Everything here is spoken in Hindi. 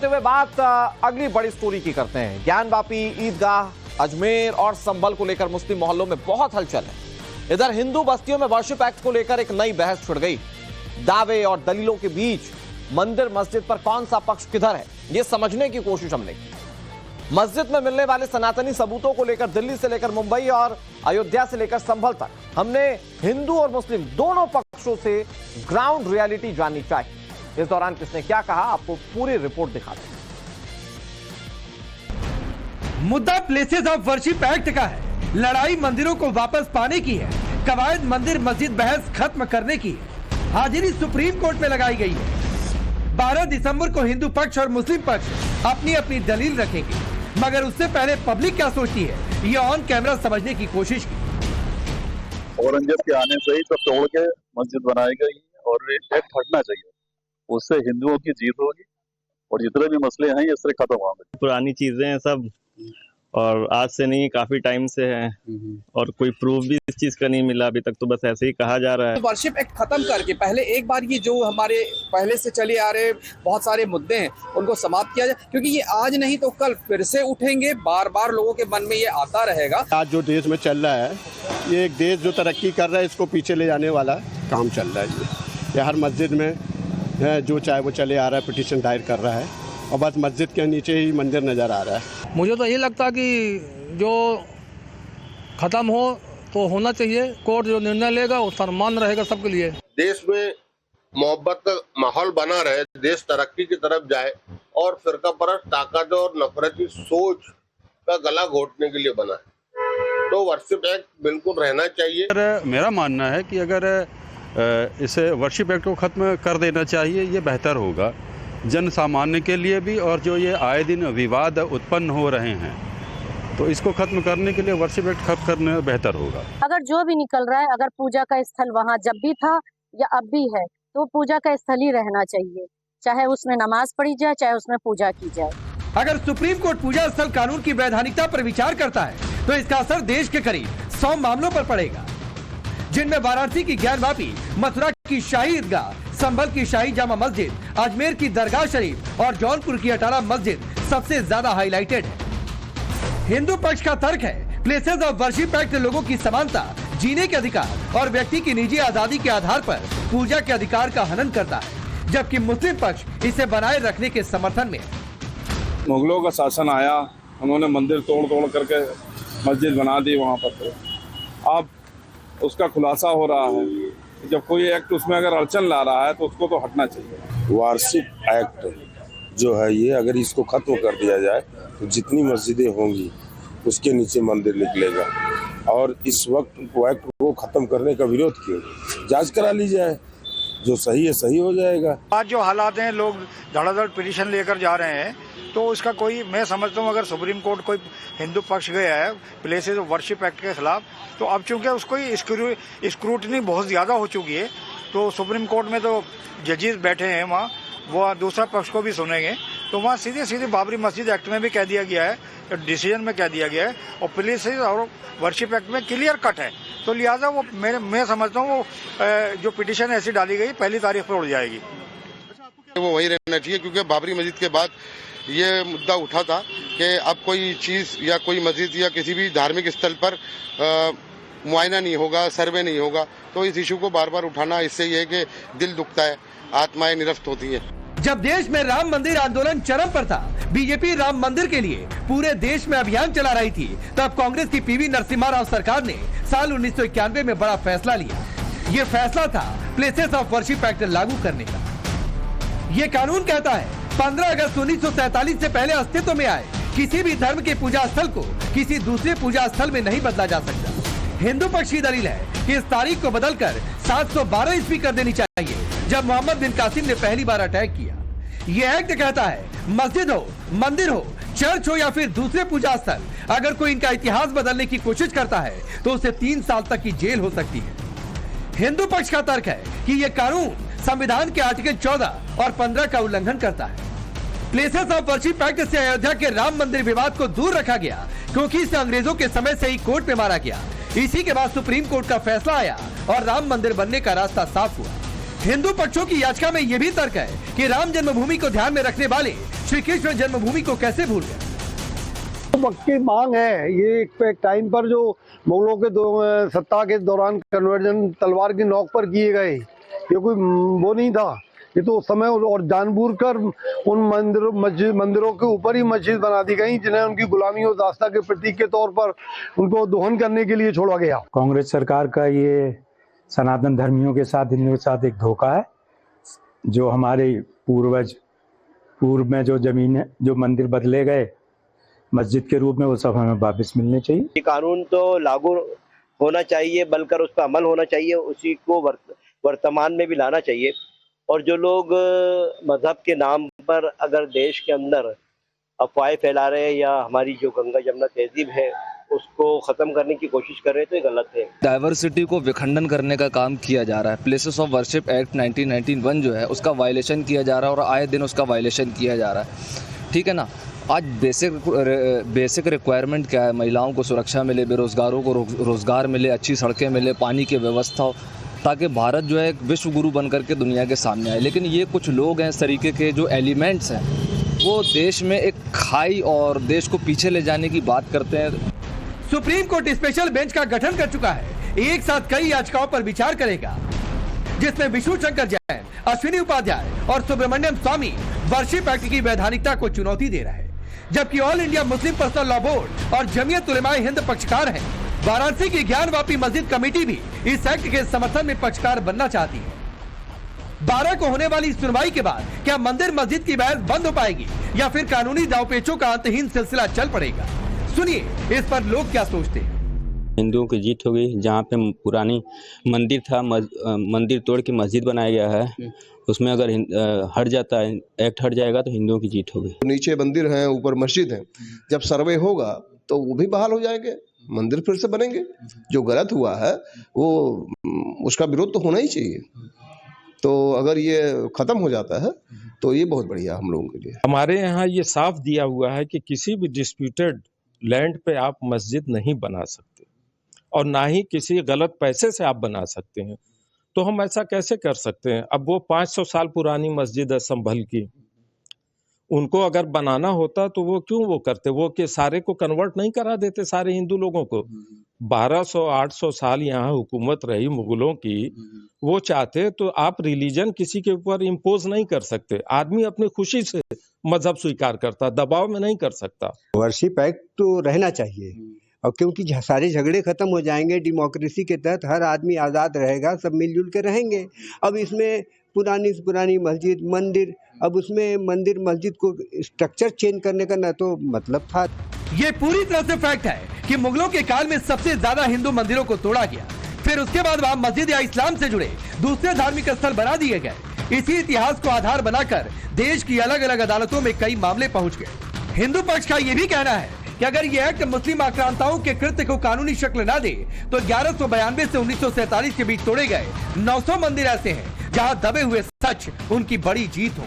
बढ़ते हुए बात अगली बड़ी स्टोरी की करते हैं। ज्ञानवापी, ईदगाह, अजमेर और संभल को लेकर मुस्लिम मोहल्लों में बहुत हलचल है। इधर हिंदू बस्तियों में वर्शिप एक्ट को लेकर एक नई बहस छिड़ गई। दावे और दलीलों के बीच मंदिर मस्जिद पर कौन सा पक्ष किधर है, यह समझने की कोशिश हमने की। मस्जिद में मिलने वाले सनातनी सबूतों को लेकर दिल्ली से लेकर मुंबई और अयोध्या से लेकर संभल तक हमने हिंदू और मुस्लिम दोनों पक्षों से ग्राउंड रियलिटी जाननी चाहिए। इस दौरान किसने क्या कहा, आपको पूरी रिपोर्ट दिखाते हैं। मुद्दा प्लेसेस ऑफ वर्शिप एक्ट का है। लड़ाई मंदिरों को वापस पाने की है। कवायद मंदिर मस्जिद बहस खत्म करने की है। हाजिरी सुप्रीम कोर्ट में लगाई गई है। 12 दिसंबर को हिंदू पक्ष और मुस्लिम पक्ष अपनी अपनी दलील रखेंगे, मगर उससे पहले पब्लिक क्या सोचती है, ये ऑन कैमरा समझने की कोशिश की। औरंगजेब के आने से ही सब तोड़ के मस्जिद बनाई गई और एक्ट हटना चाहिए। उससे हिंदुओं की जीत होगी और जितने भी मसले हैं ये इससे खत्म होंगे। पुरानी चीजें हैं सब, और आज से नहीं, काफी टाइम से है और कोई प्रूफ भी इस चीज का नहीं मिला अभी तक, तो बस ऐसे ही कहा जा रहा है। वर्शिप एक्ट खत्म करके पहले एक बार ये जो हमारे पहले से चले आ रहे बहुत सारे मुद्दे हैं उनको समाप्त किया जाए, क्योंकि ये आज नहीं तो कल फिर से उठेंगे। बार बार लोगों के मन में ये आता रहेगा। आज जो देश में चल रहा है, ये एक देश जो तरक्की कर रहा है इसको पीछे ले जाने वाला काम चल रहा है। ये हर मस्जिद में जो चाहे वो चले आ रहा है, पिटीशन दायर कर रहा है और बस मस्जिद के नीचे ही मंदिर नज़र आ रहा है। मुझे तो ये लगता कि जो ख़त्म हो तो होना चाहिए। कोर्ट जो निर्णय लेगा वो सम्मान रहेगा सबके लिए। देश में मोहब्बत का माहौल बना रहे, देश तरक्की की तरफ जाए और फिरका परस्त ताकत और नफरत की सोच का गला घोटने के लिए बना है, तो वर्शिप एक्ट बिल्कुल रहना चाहिए। मेरा मानना है कि अगर इसे वर्शिप एक्ट को खत्म कर देना चाहिए, ये बेहतर होगा जन सामान्य के लिए भी। और जो ये आए दिन विवाद उत्पन्न हो रहे हैं, तो इसको खत्म करने के लिए वर्शिप एक्ट खत्म करना बेहतर होगा। अगर जो भी निकल रहा है, अगर पूजा का स्थल वहाँ जब भी था या अब भी है, तो पूजा का स्थल ही रहना चाहिए। चाहे उसमें नमाज पढ़ी जाए, चाहे उसमें पूजा की जाए। अगर सुप्रीम कोर्ट पूजा स्थल कानून की वैधानिकता पर विचार करता है, तो इसका असर देश के करीब 100 मामलों पर पड़ेगा, जिनमें वाराणसी की ज्ञानवापी, मथुरा की शाही ईदगाह, संभल की शाही जामा मस्जिद, अजमेर की दरगाह शरीफ और जौनपुर की अटाला मस्जिद सबसे ज्यादा हाईलाइटेड है। हिंदू पक्ष का तर्क है प्लेसेस ऑफ वर्शिप एक्ट लोगों की समानता, जीने के अधिकार और व्यक्ति की निजी आजादी के आधार पर पूजा के अधिकार का हनन करता है, जबकि मुस्लिम पक्ष इसे बनाए रखने के समर्थन में। मुगलों का शासन आया, उन्होंने मंदिर तोड़ करके मस्जिद बना दी वहाँ पर, तो अब उसका खुलासा हो रहा है। जब कोई एक्ट उसमें अगर अड़चन ला रहा है तो उसको तो हटना चाहिए। वार्षिक एक्ट जो है ये, अगर इसको खत्म कर दिया जाए तो जितनी मस्जिदें होंगी उसके नीचे मंदिर निकलेगा। और इस वक्त एक्ट को खत्म करने का विरोध क्यों, जांच करा ली जाए, जो सही है सही हो जाएगा। आज जो हालात हैं, लोग धड़ाधड़ पिटीशन लेकर जा रहे हैं, तो इसका कोई, मैं समझता हूँ अगर सुप्रीम कोर्ट कोई हिंदू पक्ष गया है प्लेसेस ऑफ वर्शिप एक्ट के खिलाफ, तो अब चूंकि उसको स्क्रूटनी बहुत ज़्यादा हो चुकी है, तो सुप्रीम कोर्ट में तो जजेस बैठे हैं वहाँ, वो दूसरा पक्ष को भी सुनेंगे, तो वहाँ सीधे सीधे बाबरी मस्जिद एक्ट में भी कह दिया गया है, डिसीजन में कह दिया गया है, और प्लेसेस और वर्शिप एक्ट में क्लियर कट है। तो लिहाजा वो मैं समझता हूँ वो जो पिटीशन ऐसी डाली गई 1 तारीख पर उड़ जाएगी। वो वही रहना चाहिए, क्योंकि बाबरी मस्जिद के बाद ये मुद्दा उठा था कि अब कोई चीज़ या कोई मस्जिद या किसी भी धार्मिक स्थल पर मुआयना नहीं होगा, सर्वे नहीं होगा, तो इस इशू को बार बार उठाना, इससे ये है कि दिल दुखता है, आत्माएं निरस्त होती हैं। जब देश में राम मंदिर आंदोलन चरम पर था, बीजेपी राम मंदिर के लिए पूरे देश में अभियान चला रही थी, तब कांग्रेस की पीवी नरसिम्हा राव सरकार ने साल 1991 में बड़ा फैसला लिया। ये फैसला था प्लेसेस ऑफ वर्शिप एक्ट लागू करने का। ये कानून कहता है 15 अगस्त 1947 से पहले अस्तित्व में आए किसी भी धर्म के पूजा स्थल को किसी दूसरे पूजा स्थल में नहीं बदला जा सकता। हिंदू पक्ष की दलील है कि इस तारीख को बदलकर 712 ईस्वी कर देनी चाहिए, जब मोहम्मद बिन कासिम ने पहली बार अटैक किया। ये एक्ट कहता है मस्जिद हो, मंदिर हो, चर्च हो या फिर दूसरे पूजा स्थल, अगर कोई इनका इतिहास बदलने की कोशिश करता है तो उसे 3 साल तक की जेल हो सकती है। हिंदू पक्ष का तर्क है कि यह कानून संविधान के आर्टिकल 14 और 15 का उल्लंघन करता है। प्लेसेस ऑफ वर्शिप एक्ट से अयोध्या के राम मंदिर विवाद को दूर रखा गया, क्योंकि इसे अंग्रेजों के समय से ही कोर्ट में मारा गया। इसी के बाद सुप्रीम कोर्ट का फैसला आया और राम मंदिर बनने का रास्ता साफ हुआ। हिंदू पक्षों की याचिका में यह भी तर्क है कि राम जन्मभूमि को ध्यान में रखने वाले श्री कृष्ण जन्मभूमि को कैसे भूल गए। वक्त की मांग है। ये एक टाइम पर जो मुगलों के सत्ता के दौरान कन्वर्जन तलवार की नोक पर किए गए, ये कोई वो नहीं था। ये तो उस समय और जानबूझकर उन मंदिरों के ऊपर ही मस्जिद बना दी गई, जिन्हें उनकी गुलामी और दास्ता के प्रतीक के तौर पर उनको दोहन करने के लिए छोड़ा गया। कांग्रेस सरकार का ये सनातन धर्मियों के साथ, हिंदुओं के साथ एक धोखा है। जो हमारे पूर्व में जो जमीन, जो मंदिर बदले गए मस्जिद के रूप में, वो सब हमें वापस मिलने चाहिए। ये कानून तो लागू होना चाहिए, बल्कि उस पर अमल होना चाहिए, उसी को वर्तमान में भी लाना चाहिए। और जो लोग मजहब के नाम पर अगर देश के अंदर अफवाहें फैला रहे हैं या हमारी जो गंगा जमुना तहजीब है उसको ख़त्म करने की कोशिश कर रहे हैं, तो ये गलत है। डाइवर्सिटी को विखंडन करने का काम किया जा रहा है। प्लेसेस ऑफ वर्शिप एक्ट 1991 जो है उसका वायलेशन किया जा रहा है और आए दिन उसका वायलेशन किया जा रहा है। ठीक है ना। आज बेसिक रिक्वायरमेंट क्या है? महिलाओं को सुरक्षा मिले, बेरोजगारों को रोजगार मिले, अच्छी सड़कें मिले, पानी की व्यवस्था हो, ताकि भारत जो है एक विश्व गुरु बन करके दुनिया के सामने आए। लेकिन ये कुछ लोग हैं, इस तरीके के जो एलिमेंट्स हैं, वो देश में एक खाई और देश को पीछे ले जाने की बात करते हैं। सुप्रीम कोर्ट स्पेशल बेंच का गठन कर चुका है। एक साथ कई याचिकाओं पर विचार करेगा, जिसमें विष्णु शंकर जैन, अश्विनी उपाध्याय और सुब्रमण्यम स्वामी वर्शिप एक्ट की वैधानिकता को चुनौती दे रहे हैं, जबकि all India Muslim personal law board और जमीयत उलेमाए हिंद पक्षकार हैं। वाराणसी की ज्ञानवापी मस्जिद कमेटी भी इस एक्ट के समर्थन में पक्षकार बनना चाहती है। 12 को होने वाली सुनवाई के बाद क्या मंदिर मस्जिद की बहस बंद हो पाएगी या फिर कानूनी दांवपेचों का अंतहीन सिलसिला चल पड़ेगा? सुनिए इस पर लोग क्या सोचते हैं। हिंदुओं की जीत हो गई। जहाँ पे पुरानी मंदिर था, मंदिर तोड़ के मस्जिद बनाया गया है, उसमें अगर हट जाता है, एक्ट हट जाएगा, तो हिंदुओं की जीत हो गई। नीचे मंदिर है, ऊपर मस्जिद है। जब सर्वे होगा तो वो भी बहाल हो जाएंगे, मंदिर फिर से बनेंगे। जो गलत हुआ है वो उसका विरोध तो होना ही चाहिए। तो अगर ये खत्म हो जाता है तो ये बहुत बढ़िया हम लोगों के लिए। हमारे यहाँ ये साफ दिया हुआ है कि किसी भी डिस्प्यूटेड लैंड पे आप मस्जिद नहीं बना सकते और ना ही किसी गलत पैसे से आप बना सकते हैं। तो हम ऐसा कैसे कर सकते हैं? अब वो 500 साल पुरानी मस्जिद है संभल की, उनको अगर बनाना होता तो वो क्यों वो करते? वो के सारे को कन्वर्ट नहीं करा देते सारे हिंदू लोगों को? 1200-800 साल यहाँ हुकूमत रही मुगलों की, वो चाहते तो आप रिलीजन किसी के ऊपर इम्पोज नहीं कर सकते। आदमी अपनी खुशी से मजहब स्वीकार करता, दबाव में नहीं कर सकता। वर्शिप एक्ट तो रहना चाहिए, और क्योंकि सारे झगड़े खत्म हो जाएंगे, डेमोक्रेसी के तहत हर आदमी आज़ाद रहेगा, सब मिलजुल के रहेंगे। अब इसमें पुरानी से पुरानी मस्जिद, मंदिर, अब उसमें मंदिर मस्जिद को स्ट्रक्चर चेंज करने का न तो मतलब था। ये पूरी तरह से फैक्ट है कि मुगलों के काल में सबसे ज्यादा हिंदू मंदिरों को तोड़ा गया, फिर उसके बाद वहाँ मस्जिद या इस्लाम से जुड़े दूसरे धार्मिक स्थल बना दिए गए। इसी इतिहास को आधार बनाकर देश की अलग अलग अदालतों में कई मामले पहुंच गए। हिंदू पक्ष का ये भी कहना है कि अगर ये एक्ट मुस्लिम आक्रांताओं के कृत्य को कानूनी शक्ल न दे तो 1192 से 1947 के बीच तोड़े गए 900 मंदिर ऐसे हैं जहां दबे हुए सच उनकी बड़ी जीत हो।